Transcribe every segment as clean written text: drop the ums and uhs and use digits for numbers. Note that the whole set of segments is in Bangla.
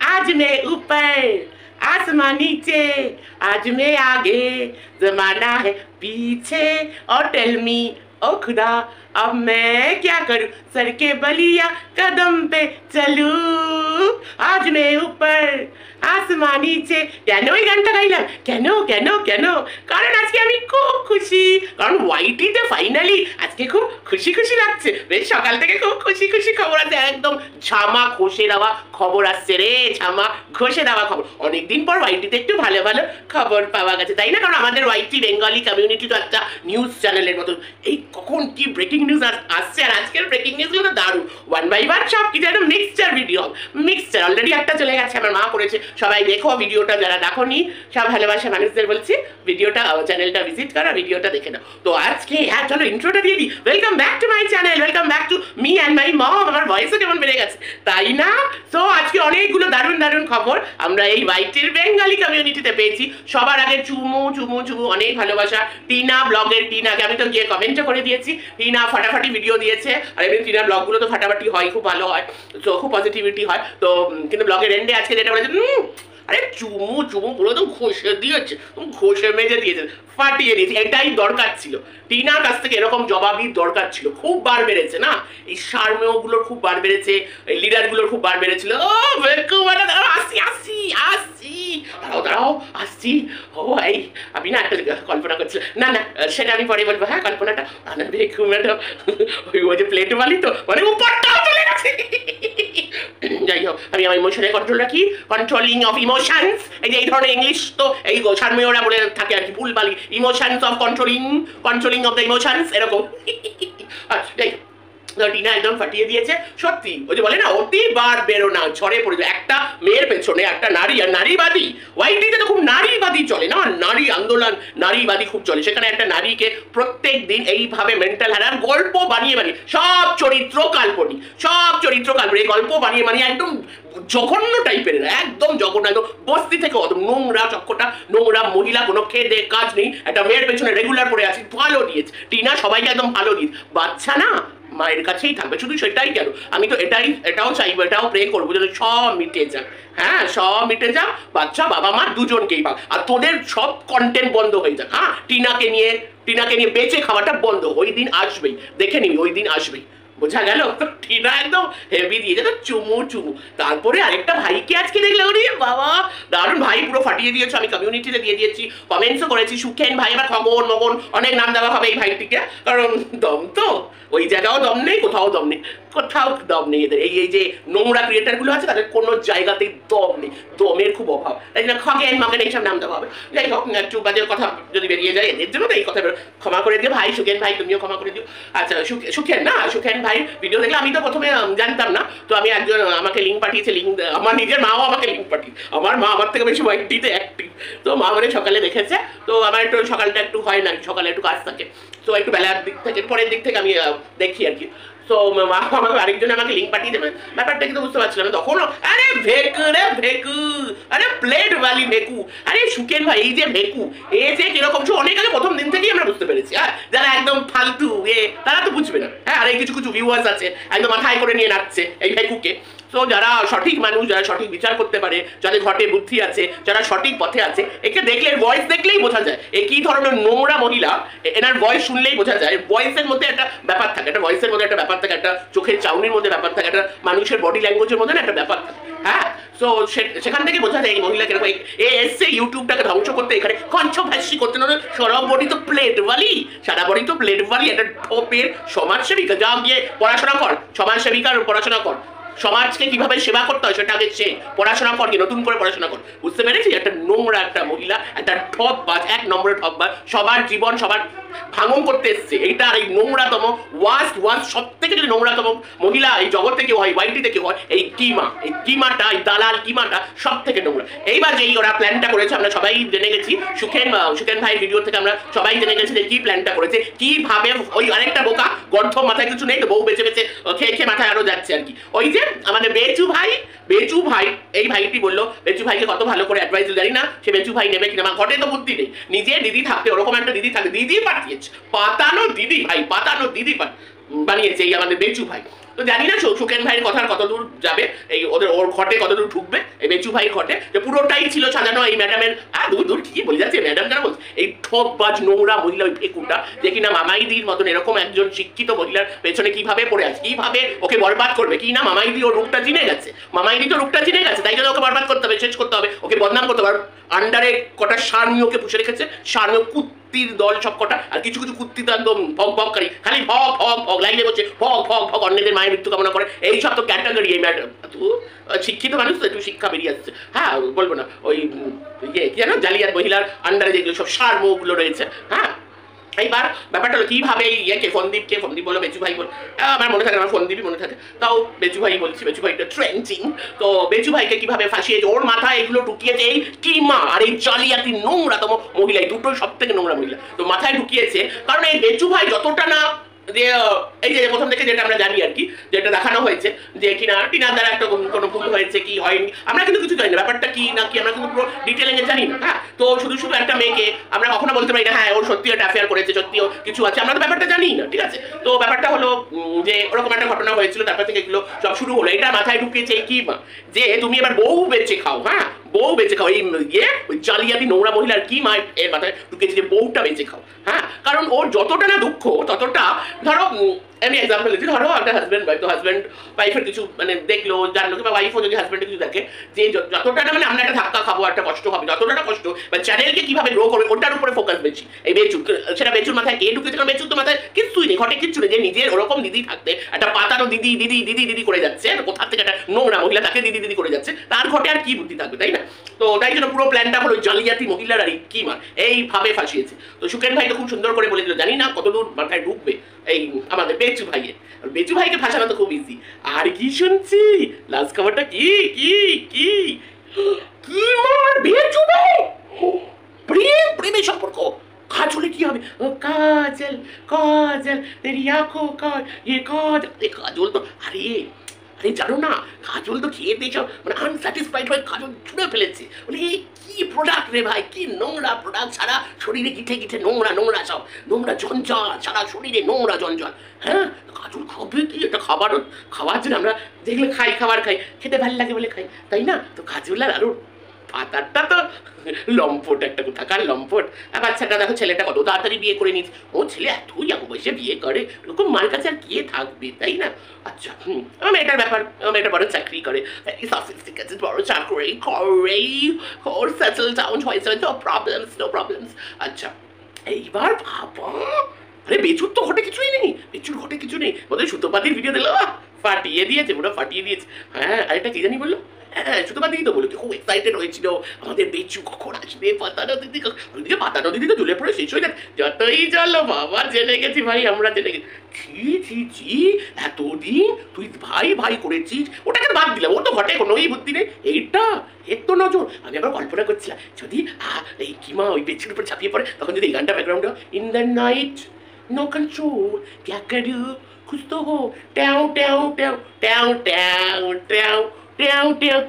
आज मैं ऊपर आसमान नीचे, आज मैं आगे जमाना है पीछे। और टेल मी ओ खुदा अब मैं क्या करूं, सर के बलिया कदम पे चलूं। आज मैं ऊपर आसमान नीचे। কেন এই গানটা গাইলাম, কেন কেন কেন কারণ আজকে আমি খুব খুশি, কারণ ওয়াইটিতে ফাইনালি আজকে খুব খুশি খুশি লাগছে। বেশ সকাল থেকে খুব খুশি খুশি খবর আছে, একদম ঝামা ঘষে দেওয়া খবর আসছে রে, ঝামা ঘষে দেওয়া খবর। অনেকদিন পর ওয়াইটিতে একটু ভালো ভালো খবর পাওয়া গেছে, তাই না? কারণ আমাদের ওয়াইটি বেঙ্গলি কমিউনিটি তো একটা নিউজ চ্যানেলের মতো, এই কখন কি ব্রেকিং নিউজ আসছে। আর আজকের ব্রেকিং নিউজগুলো দারুণ, ওয়ান বাই ওয়ান সব কিছু একটা মিক্সচার ভিডিও। মিক্সচার অলরেডি একটা চলে গেছে, আমার মা করেছে, সবাই দেখো ভিডিওটা, যারা দেখোনি সব ভালোবাসা মানুষদের বলছি ভিডিওটা, চ্যানেলটা ভিজিট করো, ভিডিওটা দেখে নাও। তো আজকে চলো ইন্ট্রোটা দিয়ে দিই। Welcome back to my channel, welcome back to me and my mom. আমার ভয়েসও কেমন বেড়ে গেছে, তাই না? তো আজকে অনেকগুলো দারুণ দারুণ খবর আমরা এই ওয়াইটির বেঙ্গলি কমিউনিটিতে পেয়েছি। সবার আগে চুমু চুমু চুমু অনেক ভালোবাসা টিনা ব্লগের, টিনাকে আমি তো গিয়ে কমেন্টও করে দিয়েছি, টিনা ফাটাফাটি ভিডিও দিয়েছে। আর এমনি টিনার ব্লগগুলো তো ফাটাফাটি হয়, খুব ভালো হয়, তো খুব পজিটিভিটি হয়। তো কিন্তু ব্লগের এন্ডে আজকে যেটা বলেছে, আরে চুমু চুমু পুরো একদম ঘষে দিয়েছে, ঘষে মেজে দিয়েছে, ফাটিয়ে দিয়েছে। এটাই দরকার ছিল, টিনার কাছ থেকে এরকম জবাবই দরকার ছিল। খুব বার বেড়েছে না, এই সারমেয়গুলোর খুব বার বেড়েছে, এই লিডারগুলোর খুব বার বেড়েছিল। ও দাঁড়াও, আসছি আসছি আসছি, দাঁড়াও দাঁড়াও আসছি। ও এই আমি না একটা কল্পনা করছিলাম, না না সেটা আমি পরে বলবো। হ্যাঁ কল্পনাটা, ভেকু ম্যাডাম ওই যে প্লেট বালি তো মানে উপরটাও চলে গেছে। যাই হোক, আমি আমার ইমোশনে কন্ট্রোল রাখি, কন্ট্রোলিং অফ ইমোশনস। এই যে এই ধরনের ইংলিশ তো এই সারমেয়রা বলে থাকে আর কি, ভুলবালি। Emotions of controlling of the emotions, এরকম। আচ্ছা যাই হোক, টিনা একদম ফাটিয়ে দিয়েছে সত্যি। ওই যে বলে না, অতিবার বেরো না, ঝড়ে পড়ে যায়। একটা মেয়ের পেছনে একটা নারী, আর নারীবাদী ওয়াইটিতে তো খুব নারীবাদী চলে না, নারী আন্দোলন, নারীবাদী খুব চলে। সেখানে একটা নারীকে প্রত্যেক দিন এইভাবে মেন্টাল হ্যারাস, গল্প বানিয়ে বানিয়ে, সব চরিত্র কাল্পনিক, সব চরিত্র কাল্পনিক, এই গল্প বানিয়ে বানিয়ে একদম জঘন্য টাইপের, একদম জঘন্য, একদম বস্তি থেকে অত নোংরা, চক্কটা নোংরা মহিলা, কোনো খেয়ে দে কাজ নেই, একটা মেয়ের পেছনে রেগুলার পড়ে আছি। ভালো দিয়েছে টিনা, সবাইকে একদম ভালো দিয়েছে। বাচ্চা না মায়ের কাছেই থাকবে, শুধু সেটাই কেন, আমি তো এটাও চাইবো, এটাও প্রে করবো যেন সব মিটে যাক। হ্যাঁ সব মিটে যাক, বাচ্চা বাবা মা দুজনকেই পাক, আর তোদের সব কন্টেন্ট বন্ধ হয়ে যাক। হ্যাঁ টিনাকে নিয়ে বেঁচে খাওয়াটা বন্ধ, ওই দিন আসবেই, দেখে নিবি ওই দিন আসবেই, বোঝা গেল? টিনা একদম হেভি দিয়েছে তো, চুমু চুমু। তারপরে আরেকটা ভাইকে আজকে দেখলে, ওরে বাবা দারুণ, ভাই পুরো ফাটিয়ে দিয়েছে। আমি কমিউনিটিতে দিয়ে দিয়েছি, কমেন্টসও করেছি, সুখেন ভাই, এবার খগন মগন অনেক নাম দেওয়া হবে এই ভাইটিকে, কারণ দম তো ওই জায়গাও দম নেই, কোথাও দম নেই, কোথাও দম নেই এদের। এই যে নোংরা ক্রিয়েটারগুলো আছে তাদের কোনো জায়গাতেই দম নেই, দমের খুব অভাব, তাই জন্য খগেন মগেন এইসব নাম দেওয়া হবে। যাই হোক, একটু বাজের কথা যদি বেরিয়ে যায় এদের জন্য, তো এই কথা ক্ষমা করে দিও ভাই, সুখেন ভাই তুমিও ক্ষমা করে দিও। আচ্ছা সুখেন ভাই ভিডিও দেখলে, আমি তো প্রথমে জানতাম না, তো আমি একজন আমাকে লিঙ্ক পাঠিয়েছে, লিঙ্ক আমার নিজের মাও আমাকে লিঙ্ক পাঠিয়ে, আমার মা আমার থেকে বেশি ওয়াইটিতে অ্যাক্টিভ, তো মা মানে সকালে দেখেছে। তো আমার একটু সকালটা একটু হয় না, সকালে একটু কাজ থাকে, তো একটু বেলার দিক থেকে পরের দিক থেকে আমি দেখি আর কি। তো মা আমাকে আরেকজন আমাকে লিঙ্ক পাঠিয়ে দেবে, ব্যাপারটা কিন্তু বুঝতে পারছিলাম তখন। আরে ভেকু রে ভেকু, আরে প্লেট বালি ভেকু, আরে সুখেন ভাই এই যে ভেকু, এ যে কিরকম অনেক আগে প্রথম দিন থেকেই আমরা বুঝতে পেরেছি। হ্যাঁ যারা একদম ফালতু তারা তো বুঝবে না। হ্যাঁ আর এই কিছু কিছু ভিউয়ার্স আছে একদম মাথায় করে নিয়ে নাচছে এই ভেকুকে। তো যারা সঠিক মানুষ, যারা সঠিক বিচার করতে পারে, যাদের ঘটে বুদ্ধি আছে, যারা সঠিক পথে আছে, একে দেখলে, ভয়েস দেখলেই বোঝা যায় এ কি ধরনের নোংরা মহিলা। এনার ভয়েস শুনলেই বোঝা যায়, ভয়েসের মধ্যে একটা ব্যাপার থাকে, একটা ভয়েসের মধ্যে একটা ব্যাপার থাকে, একটা চোখের চাউনির মধ্যে ব্যাপার থাকে, একটা মানুষের বডি ল্যাঙ্গুয়েজের মধ্যে একটা ব্যাপার থাকে। হ্যাঁ তো সেখান থেকে বোঝা যায় এই মহিলা কিরকম এসছে ইউটিউবটাকে ধ্বংস করতে, এখানে কণ্ঠভাষী করতে না, সারা বডি তো প্লেট বালি, সারা বডি তো প্লেট বালি, একটা ঠোপের সমাজসেবিকা, যা গিয়ে পড়াশোনা কর, সমাজসেবিকার পড়াশোনা কর, সমাজকে কিভাবে সেবা করতে হয় সেটা আগে সে পড়াশোনা কর, কি নতুন করে পড়াশোনা কর। বুঝতে পেরেছি? একটা নোংরা একটা মহিলা, একটা ঠকবাজ, এক নম্বরের ঠকবাজ, সবার জীবন সবার ভাঙন করতে এসছে। এইটা আর এই নোংরাতম ওয়ার্স্ট সব থেকে যদি নোংরাতম মহিলা এই জগতে কেউ হয়, ওয়াইটিতে কেউ হয়, এই কিমাটা, এই দালাল কিমাটা সব থেকে নোংরা। এইবার যেই ওরা প্ল্যানটা করেছে আমরা সবাই জেনে গেছি, সুখেন ভাই ভিডিও থেকে আমরা সবাই জেনে গেছি যে কি প্ল্যানটা করেছে, কিভাবে ওই আরেকটা বোকা গর্ধ, মাথায় কিছু নেই তো, বউ বেঁচে বেঁচে খেয়ে মাথায় আরো যাচ্ছে আর কি। ওই যে আমাদের বেচু ভাই এই ভাইটি বললো, বেচু ভাইকে কত ভালো করে অ্যাডভাইস জানি না, সে বেচু ভাই নেবে কিনা, আমার ঘটে তো বুদ্ধি নেই, নিজের দিদি থাকতে ওরকম একটা দিদি থাকে, দিদি পাঠিয়েছে, পাতানো দিদি বানিয়েছে এই আমাদের বেচু ভাই। তো জানি না সুকেন ভাইয়ের কথার কতদূর যাবে, এই ওর ঘটে কতদূর ঢুকবে, এই বেচু ভাইয়ের ঘটে, যে পুরোটাই ছিল সাজানো এই ম্যাডামের। দূর কি বলে যাচ্ছে ম্যাডাম কেন বলছে, এই ঠকবাজ নোংরা মহিলা ওই ফেকুটা, যে কিনা মামাইদির মতন এরকম একজন শিক্ষিত মহিলার পেছনে কিভাবে পড়ে আছে, কিভাবে ওকে বরবাদ করবে, কি না মামাইদি ওর রূপটা চিনে গেছে, মামাইদি তো রূপটা চিনে গেছে, তাই জন্য ওকে বরবাদ করতে হবে, শেষ করতে হবে, ওকে বদনাম করতে হবে। আন্ডারে কটা সারমিওকে পুষে রেখেছে, সারমিও কুত্তির দল সব কটা, আর কিছু কিছু কুত্তি তো একদম ভগ ভগকারী, খালি ভগ ভগ ভগ লাইনে বসে ভগ ভগ ভগ অন্যদের মায়ের মৃত্যু কামনা করে, এই সব তো ক্যাটাগরি। এই ম্যাডাম শিক্ষিত মানুষ তো একটু শিক্ষা বেরিয়ে আসছে। হ্যাঁ বলবো না, ওই কি জানো জালিয়াত মহিলার আন্ডারে যেগুলো সব সারমোগুলো রয়েছে। হ্যাঁ এইবার ব্যাপারটা হলো কিভাবে ইয়েকে ফন্দীপ বলো, বেচু ভাই বল, আমার মনে থাকে, আমার ফন্দীপই মনে থাকে, তাও বেচু ভাই বলছি, বেচু ভাইটা ট্রেন্ডিং। তো বেচু ভাইকে কিভাবে ফাঁসিয়েছে, ওর মাথায় এগুলো ঢুকিয়েছে এই কিমা আর এই জালিয়াতি নোংরাতম মহিলা, এই দুটোই সব থেকে নোংরা মহিলা তো মাথায় ঢুকিয়েছে। কারণ এই বেচু ভাই যতটা না যে এই যে প্রথম থেকে যেটা আমরা জানি আর কি, যেটা দেখানো হয়েছে যে কিনা টিনার দ্বারা একটা কোনো ভুল হয়েছে কি হয়নি, আমরা কিন্তু কিছু জানি না, ব্যাপারটা কি না কি আমরা কিন্তু পুরো ডিটেলিংয়ে জানি না। হ্যাঁ তো শুধু একটা মেয়েকে আমরা কখনো বলতে পারি না হ্যাঁ ওর সত্যি একটা অ্যাফেয়ার করেছে, সত্যিও কিছু আছে, আমরা তো ব্যাপারটা জানি না, ঠিক আছে। তো ব্যাপারটা হলো যে ওরকম একটা ঘটনা হয়েছিল, তারপর থেকে এগুলো সব শুরু হলো। এটা মাথায় ঢুকিয়েছে এই কি যে তুমি এবার বউ বেঁচে খাও, হ্যাঁ বউ বেঁচে খাও, এই ওই জালিয়াতি নোংরা মহিলার কি মা এর মাথায় ঢুকেছে যে বউটা বেঁচে খাও। হ্যাঁ কারণ ওর যতটা না দুঃখ ততটা, ধরো আমি এক্সাম্পল দিচ্ছি, ধরো একটা হাজব্যান্ড ওয়াইফ, তো হাজব্যান্ড ওয়াইফের কিছু মানে দেখলো জানলো, কিংবা ওয়াইফও যদি হাজব্যান্ডের কিছু দেখে, যে যতটা না মানে আমরা একটা ধাক্কা খাবো, একটা কষ্ট হবে, যতটা না কষ্ট বা চ্যানেলকে কিভাবে গ্রো করবে ওটার উপরে ফোকাস বেশি এই বেচুর। সেটা বেচুর মাথায় কে ঢুকেছে, কারণ বেচুর তো মাথায় কিছুই নেই, ঘটে কিচ্ছু নেই, যে নিজের ওরকম দিদি থাকতে একটা পাতানো দিদি দিদি দিদি দিদি করে যাচ্ছে, কোথা থেকে একটা নোংরা মহিলা তাকে দিদি দিদি করে যাচ্ছে, তার ঘটে আর কি বুদ্ধি থাকবে, তাই না। তো তাই জন্য পুরো প্ল্যানটা হলো জালিয়াতি মহিলার আর কি মা এইভাবে ফাঁসিয়েছে। তো সুকেন ভাই তো খুব সুন্দর করে বলে দিল, জানি না কতদূর মাথায় ঢুকবে এই আমাদের বেচু ভাইয়ের। বেচু ভাইকে ফাঁসানো তো খুব ইজি। আর কি শুনছি লাস্ট খবরটা, কি কি কি কি মার বেচু ভাই প্রেমের সম্পর্ক, কাজলে কি হবে, কাজল কাজল তেরি আঁখো কা ये কাজল, কাজল তো আরে জানো না, কাজল তো খেয়ে দিয়েছ মানে আনস্যাটিসফাইড হয়ে কাজল ছুঁড়ে ফেলেছে, বলে এই কি প্রোডাক্ট রে ভাই, কি নোংরা প্রোডাক্ট, সারা শরীরে গিঠে গিঠে নোংরা নোংরা সব নোংরা জঞ্জাল, সারা শরীরে নোংরা জঞ্জাল। হ্যাঁ কাজল খাবে কি, এটা খাওয়ার জন্য আমরা যেগুলো খাবার খাই, খেতে ভালো লাগে বলে খাই, তাই না। তো কাজল আর আরো পাতারটা তো লম্পট, একটা কোথাকার লম্পট। বাচ্চাটা দেখো ছেলেটা কত তাড়াতাড়ি বিয়ে করে নিচ্ছে, ও ছেলে এতই young বয়সে বিয়ে করে, ওরকম মার কাছে আর কে থাকবে, তাই না। আচ্ছা আমার মেয়েটার ব্যাপার, আমার মেয়েটা বড় চাকরি করে, বড় চাকরি করে, ওর সেটেল ডাউন হয়েছে, নো প্রবলেমস। আচ্ছা এইবার বাবা, আরে বেচুর তো ঘটে কিছুই নেই, বেচুর ঘটে কিছু নেই, বোধহয় সুতোপাতির ভিডিও দিল, ফাটিয়ে দিয়েছে, পুরো ফাটিয়ে দিয়েছে। হ্যাঁ আরেকটা কি জানি বললো, হ্যাঁ সুতোপাতি তো বলো, খুব এক্সাইটেড হয়েছিল আমাদের বেচু কখন আসবে, পাতানো দিদি, ওইদিকে পাতানো দিদি তো ঝুলে পড়ে শেষ হয়ে যাচ্ছে, যতই চলো বাবা জেনে গেছি ভাই, আমরা জেনে গেছি। ছি এতদিন তুই ভাই ভাই করেছিস, ওটাকে বাদ দিলাম, ওর তো ঘটে কোনোই বুদ্ধি নেই, এইটা এর তো নজর। আমি আবার কল্পনা করছিলাম যদি এই কিমা ওই বেচুর উপর ঝাঁপিয়ে পড়ে, তখন যদি এই গানটা ব্যাকগ্রাউন্ডে, in the night no control ক্যা করু কুছ তো হো, ট্যাও ট্যাও ট্যাও ট্যাও ট্যাও ট্যাও ট্যাও ট্যাও,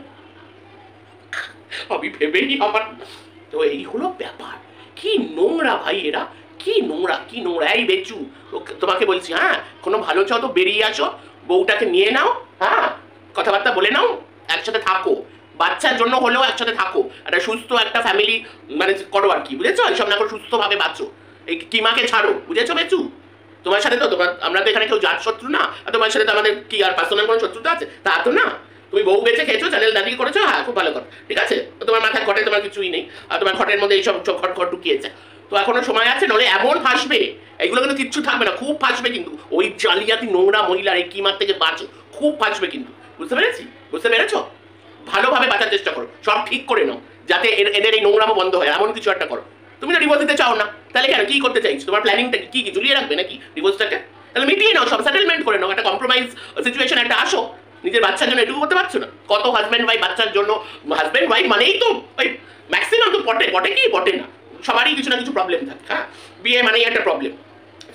আমি ভেবেই আমার। তো এই হলো ব্যাপার, কি নোংরা ভাই এরা, কি নোংরা কি নোংরা। এই বেচু তোমাকে বলছি, হ্যাঁ কোনো ভালো চাও তো বেরিয়ে আসো, বউটাকে নিয়ে নাও, হ্যাঁ কথাবার্তা বলে নাও, একসাথে থাকো, বাচ্চার জন্য হলেও একসাথে থাকো, একটা সুস্থ একটা ফ্যামিলি মানে করো আর কি, বুঝেছো, এইসব না করে সুস্থভাবে বাঁচো, এই কিমাকে ছাড়ো, বুঝেছো বেচু। তোমার সাথে তো আমরা তো এখানে কেউ জাত শত্রু না, আর তোমার সাথে তো আমাদের কি আর পার্সোনাল কোনো শত্রুতা আছে, তা তো না। তুমি বউ বেঁচে খেয়েছো, চ্যানেল দাঁড়ি করেছো, হ্যাঁ খুব ভালো কথা, ঠিক আছে। তোমার মাথায় ঘটে তোমার কিছুই নেই, আর তোমার ঘটের মধ্যে এইসব ঘট ঢুকিয়েছে, তো এখনো সময় আছে, নলে এমন ফাঁসবে, এগুলো কিন্তু কিচ্ছু থাকবে না, খুব ফাঁসবে কিন্তু, ওই জালিয়াতি নোংরা মহিলার এই কিমার থেকে বাঁচো, খুব ফাঁসবে কিন্তু, বুঝতে পেরেছো। ভালোভাবে বাঁচার চেষ্টা করো, সব ঠিক করে নাও, যাতে এদের এই নোংরামো বন্ধ হয়, এমন কিছু একটা করো। তুমি না ডিভোর্স দিতে চাও না, তাহলে কেন, কি করতে চাইছো, তোমার প্ল্যানিংটা কি ঝুলিয়ে রাখবে নাকি ডিভোর্সটাকে, তাহলে মিটিয়ে নাও, সব সেটেলমেন্ট করে নাও, একটা কম্প্রোমাইজ সিচুয়েশন একটা আসো, নিজের বাচ্চার জন্য এটুকু করতে পারছো না, কত হাজব্যান্ড ওয়াইফ বাচ্চার জন্য, হাজব্যান্ড ওয়াইফ মানেই তো ওই ম্যাক্সিমাম তো পটে কি পটে না, সবারই কিছু না কিছু প্রবলেম থাকে, হ্যাঁ বিয়ে মানেই একটা প্রবলেম,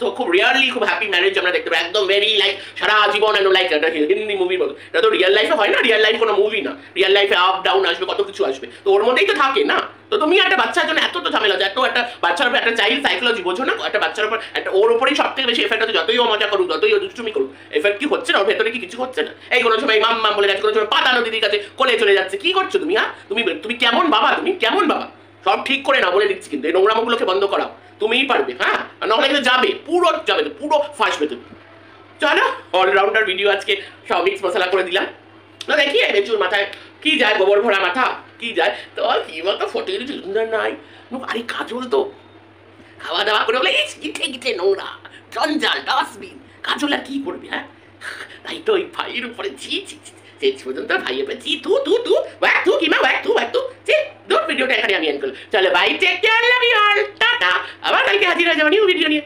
তো খুব রিয়ারলি খুব হ্যাপি ম্যারেজ আমরা দেখতে পাই, একদম ভেরি লাইক সারা জীবন একদম লাইক একটা হিন্দি মুভির মতো। এটা তো রিয়েল লাইফে হয় না, রিয়েল লাইফ কোনো মুভি না, রিয়েল লাইফে আপ ডাউন আসবে, কত কিছু আসবে, তো ওর মধ্যেই তো থাকে না। তো তুমি একটা বাচ্চার জন্য এত তো ঝামেলা, এত একটা বাচ্চার উপর একটা চাইল্ড সাইকোলজি বোঝো না, একটা বাচ্চার উপর একটা ওর উপরেই সব থেকে বেশি এফেক্ট হচ্ছে, যতই ও মজা করুক, যতই ও দুষ্টুমি করুক, এফেক্ট কি হচ্ছে না ওর ভেতরে, কি কিছু হচ্ছে না? এই কোনো সময় মাম মাম বলে যাচ্ছে, কোনো সময় পাতানো দিদির কাছে কোলে চলে যাচ্ছে, কি করছো তুমি? হ্যাঁ তুমি কেমন বাবা, তুমি কেমন বাবা? সব ঠিক করে না বলে দিচ্ছি, কিন্তু এই নোংরামগুলোকে বন্ধ করাও, তুমিই পারবে। হ্যাঁ, নাহলে কিন্তু যাবে, পুরো যাবে, পুরো ফাঁসবে তুমি। চলো, অলরাউন্ডার ভিডিও আজকে সব মিক্স মশলা করে দিলাম। না দেখি বেচুর মাথায় কি যায়, গোবর ভরা মাথা কি যায়, তো কি বলতো ফটো সুন্দর নাই। আরে কাজল তো খাওয়া দাওয়া করে বলে গিঠে গিঠে নোংরা জঞ্জাল ডাস্টবিন, কাজল আর কি করবি? হ্যাঁ, তাই তো ওই ভাইয়ের উপরে ছি ছি শেষ পর্যন্ত ভাইয়ের উপরে ছি তু ওয়াক তু কিমা ওয়াক তু ছি। ভিডিওটা এখানে আমি এন্ড করলাম। চলো bye, take care, love you all, tata. আবার কালকে হাজির হয়ে যাবো নিউ ভিডিও নিয়ে।